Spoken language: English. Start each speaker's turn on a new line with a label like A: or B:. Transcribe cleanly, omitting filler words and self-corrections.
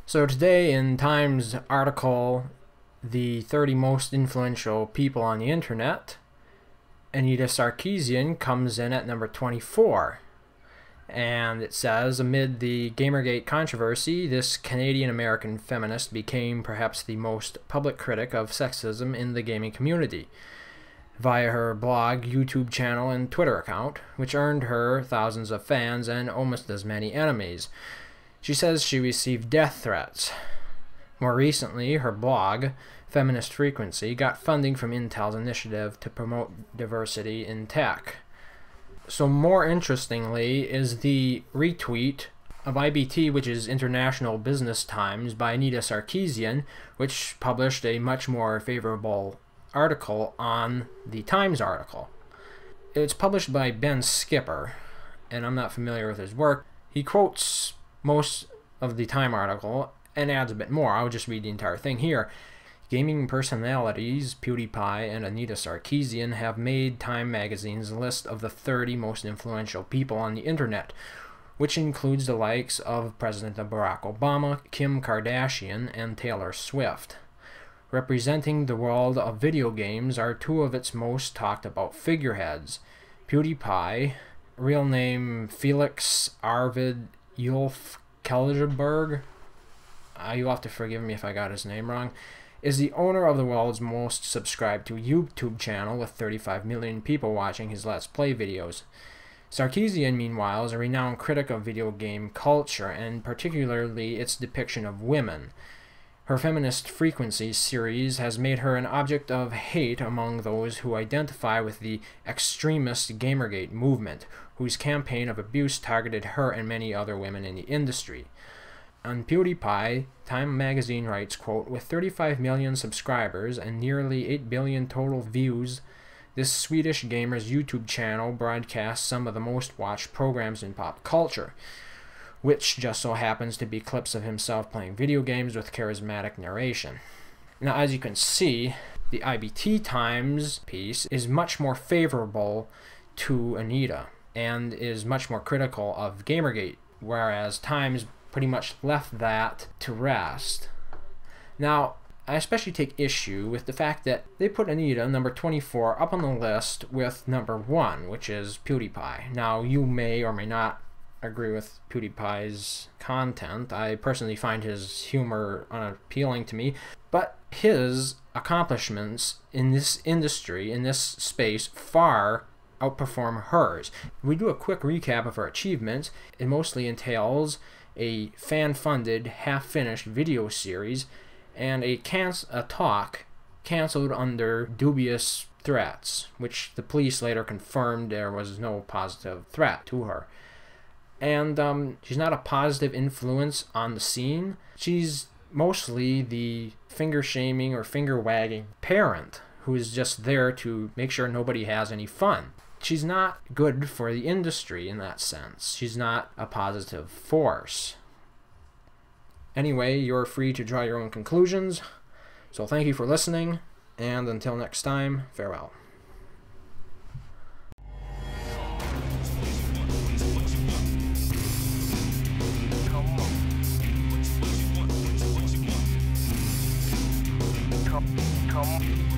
A: So today in Times article, the 30 most influential people on the internet, Anita Sarkeesian comes in at number 24. And it says, amid the Gamergate controversy, this Canadian-American feminist became perhaps the most public critic of sexism in the gaming community via her blog, YouTube channel, and Twitter account, which earned her thousands of fans and almost as many enemies. She says she received death threats. More recently, her blog, Feminist Frequency, got funding from Intel's initiative to promote diversity in tech. So more interestingly is the retweet of IBT, which is International Business Times, by Anita Sarkeesian, which published a much more favorable article on the Times article. It's published by Ben Skipper, and I'm not familiar with his work. He quotes most of the Time article and adds a bit more. I'll just read the entire thing here. Gaming personalities PewDiePie and Anita Sarkeesian have made Time magazine's list of the 30 most influential people on the internet, which includes the likes of President Barack Obama, Kim Kardashian, and Taylor Swift. Representing the world of video games are two of its most talked about figureheads. PewDiePie, real name Felix Arvid Ulf Kelgeberg, you'll have to forgive me if I got his name wrong, is the owner of the world's most subscribed to YouTube channel with 35 million people watching his Let's Play videos. Sarkeesian, meanwhile, is a renowned critic of video game culture, and particularly its depiction of women. Her Feminist Frequency series has made her an object of hate among those who identify with the extremist Gamergate movement, whose campaign of abuse targeted her and many other women in the industry. On PewDiePie, Time magazine writes, quote, with 35 million subscribers and nearly 8 billion total views, this Swedish gamer's YouTube channel broadcasts some of the most watched programs in pop culture, which just so happens to be clips of himself playing video games with charismatic narration. Now, as you can see, the IBT Times piece is much more favorable to Anita and is much more critical of Gamergate, whereas Times pretty much left that to rest. Now, I especially take issue with the fact that they put Anita, number 24, up on the list with number 1, which is PewDiePie. Now, you may or may not agree with PewDiePie's content. I personally find his humor unappealing to me, but his accomplishments in this industry, in this space, far outperform hers. If we do a quick recap of her achievements, it mostly entails a fan-funded, half-finished video series and a talk canceled under dubious threats, which the police later confirmed there was no positive threat to her. And she's not a positive influence on the scene. She's mostly the finger-shaming or finger-wagging parent who is just there to make sure nobody has any fun. She's not good for the industry in that sense. She's not a positive force. Anyway, you're free to draw your own conclusions. So thank you for listening, and until next time, farewell. Come